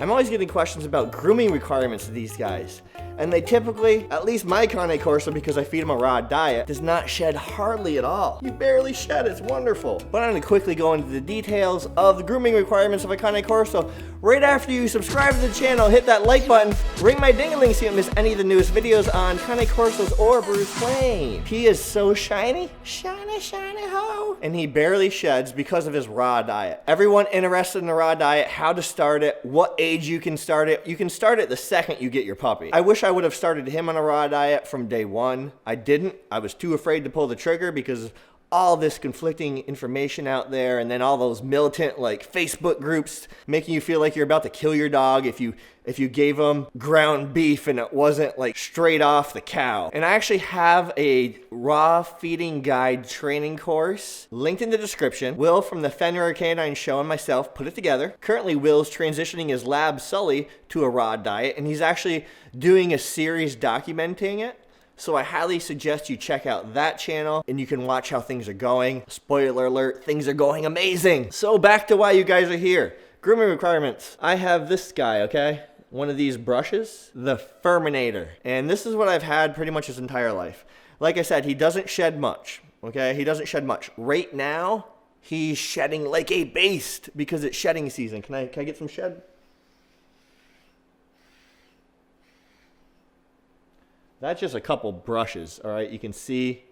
I'm always getting questions about grooming requirements of these guys. And they typically, at least my Cane Corso, because I feed him a raw diet, does not shed hardly at all. You barely shed, it's wonderful. But I'm gonna quickly go into the details of the grooming requirements of a Cane Corso. Right after you subscribe to the channel, hit that like button, ring my ding-a-ling so you don't miss any of the newest videos on Cane Corsos or Bruce Wayne. He is so shiny, shiny, shiny ho. And he barely sheds because of his raw diet. Everyone interested in the raw diet, how to start it, what age you can start it. You can start it the second you get your puppy. I wish I would have started him on a raw diet from day one. I didn't. I was too afraid to pull the trigger because all this conflicting information out there, and then all those militant like Facebook groups making you feel like you're about to kill your dog if you gave them ground beef and it wasn't like straight off the cow. And I actually have a raw feeding guide training course linked in the description. Will from the Furminator Canine Show and myself put it together. Currently, Will's transitioning his lab Sully to a raw diet, and he's actually doing a series documenting it. So I highly suggest you check out that channel and you can watch how things are going. Spoiler alert, things are going amazing. So back to why you guys are here. Grooming requirements. I have this guy, okay? One of these brushes, the Furminator. And this is what I've had pretty much his entire life. Like I said, he doesn't shed much, okay? He doesn't shed much. Right now, he's shedding like a beast because it's shedding season. Can I get some shed? That's just a couple brushes, all right? You can see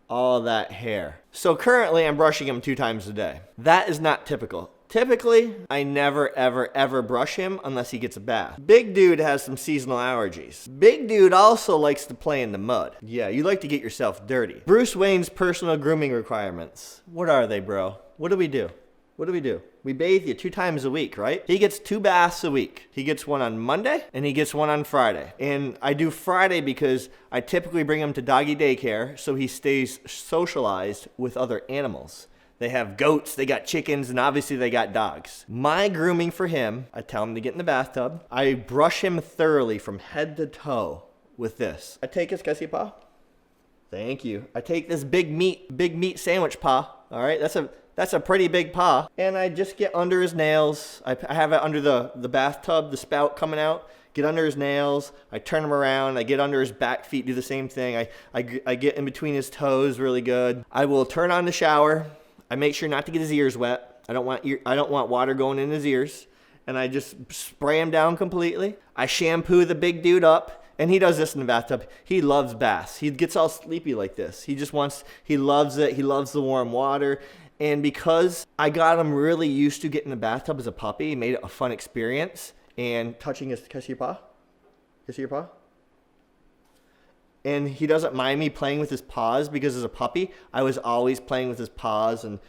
all that hair. So currently, I'm brushing him 2 times a day. That is not typical. Typically, I never, ever, ever brush him unless he gets a bath. Big dude has some seasonal allergies. Big dude also likes to play in the mud. Yeah, you like to get yourself dirty. Bruce Wayne's personal grooming requirements. What are they, bro? What do we do? What do we do? We bathe you 2 times a week, right? He gets 2 baths a week. He gets one on Monday and he gets one on Friday. And I do Friday because I typically bring him to doggy daycare so he stays socialized with other animals. They have goats, they got chickens, and obviously they got dogs. My grooming for him, I tell him to get in the bathtub. I brush him thoroughly from head to toe with this. I take his Kessie paw. Thank you. I take this big meat sandwich paw. All right, that's a pretty big paw. And I just get under his nails. I have it under the bathtub, the spout coming out. Get under his nails. I turn him around. I get under his back feet, do the same thing. I get in between his toes really good. I will turn on the shower. I make sure not to get his ears wet. I don't want water going in his ears. And I just spray him down completely. I shampoo the big dude up. And he does this in the bathtub. He loves baths. He gets all sleepy like this. He loves it. He loves the warm water. And because I got him really used to getting in the bathtub as a puppy, it made it a fun experience. And touching his, can I see your paw? Can I see your paw? And he doesn't mind me playing with his paws because as a puppy, I was always playing with his paws and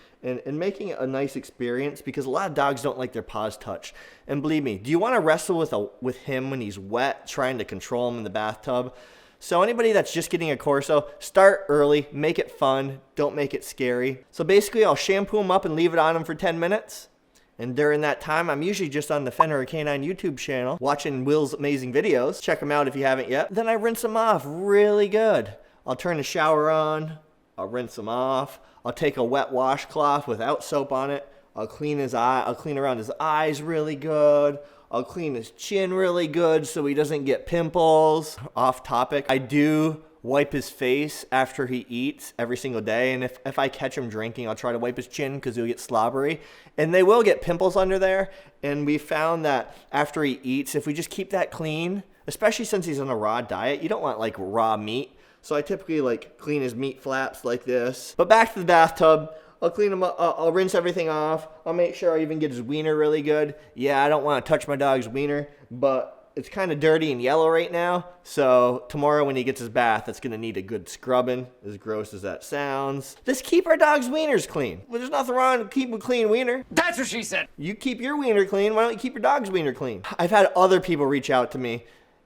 making it a nice experience because a lot of dogs don't like their paws touched. And believe me, do you want to wrestle with him when he's wet, trying to control him in the bathtub? So anybody that's just getting a Corso, start early, make it fun, don't make it scary. So basically, I'll shampoo him up and leave it on him for 10 minutes. And during that time, I'm usually just on the Furminator Canine YouTube channel watching Will's amazing videos. Check them out if you haven't yet. Then I rinse them off really good. I'll turn the shower on. I'll rinse them off. I'll take a wet washcloth without soap on it. I'll clean his eye. I'll clean around his eyes really good. I'll clean his chin really good so he doesn't get pimples. Off topic, I do wipe his face after he eats every single day. And if I catch him drinking, I'll try to wipe his chin because he'll get slobbery. And they will get pimples under there. And we found that after he eats, if we just keep that clean, especially since he's on a raw diet, you don't want like raw meat. So I typically like clean his meat flaps like this. But back to the bathtub. I'll clean him up. I'll rinse everything off. I'll make sure I even get his wiener really good. Yeah, I don't want to touch my dog's wiener, but it's kind of dirty and yellow right now. So tomorrow when he gets his bath, it's going to need a good scrubbing, as gross as that sounds. Just keep our dog's wieners clean. Well, there's nothing wrong with keeping a clean wiener. That's what she said. You keep your wiener clean. Why don't you keep your dog's wiener clean? I've had other people reach out to me,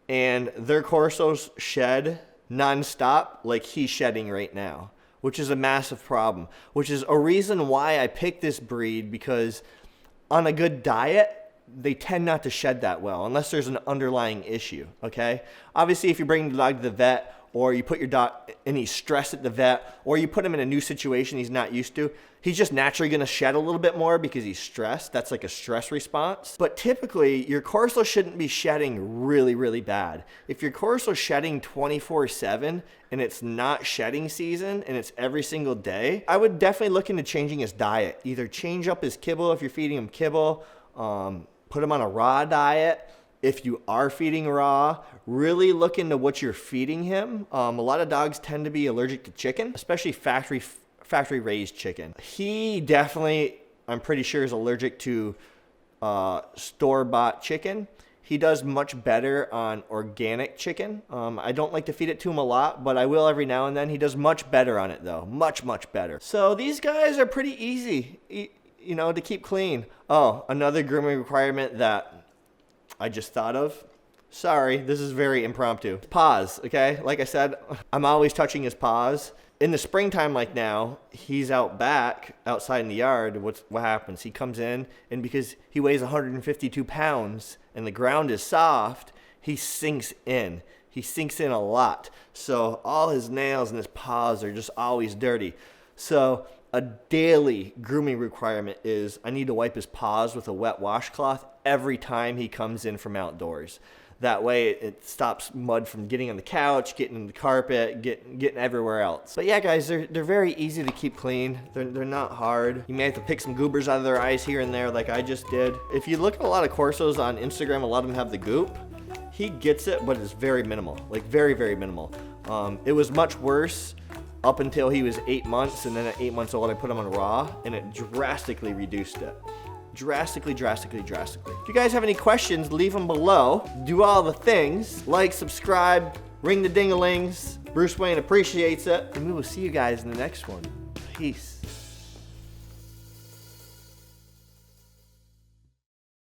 and their Corsos shed nonstop like he's shedding right now, which is a massive problem, which is a reason why I picked this breed, because on a good diet, they tend not to shed that well unless there's an underlying issue, okay? Obviously, if you're bringing the dog to the vet or you put your dog and he's stressed at the vet, or you put him in a new situation he's not used to, he's just naturally going to shed a little bit more because he's stressed. That's like a stress response. But typically, your Corso shouldn't be shedding really, really bad. If your Corso's shedding 24/7 and it's not shedding season and it's every single day, I would definitely look into changing his diet. Either change up his kibble if you're feeding him kibble, put him on a raw diet. If you are feeding raw, really look into what you're feeding him. A lot of dogs tend to be allergic to chicken, especially factory raised chicken. He definitely, I'm pretty sure, is allergic to store-bought chicken. He does much better on organic chicken. I don't like to feed it to him a lot, but I will every now and then. He does much better on it though, much better. So these guys are pretty easy, you know, to keep clean. Oh, another grooming requirement that I just thought of. Sorry, this is very impromptu. Paws, okay? Like I said, I'm always touching his paws. In the springtime like now, he's out back, outside in the yard. What happens? He comes in, and because he weighs 152 pounds and the ground is soft, he sinks in. He sinks in a lot. So all his nails and his paws are just always dirty. So a daily grooming requirement is I need to wipe his paws with a wet washcloth every time he comes in from outdoors. That way it stops mud from getting on the couch, getting in the carpet, getting everywhere else. But yeah, guys, they're very easy to keep clean. They're not hard. You may have to pick some goobers out of their eyes here and there like I just did. If you look at a lot of Corsos on Instagram, a lot of them have the goop. He gets it, but it's very minimal, like very, very minimal. It was much worse up until he was 8 months, and then at 8 months old, I put him on raw, and it drastically reduced it. Drastically. If you guys have any questions, leave them below. Do all the things. Like, subscribe, ring the ding-a-lings. Bruce Wayne appreciates it. And we will see you guys in the next one. Peace.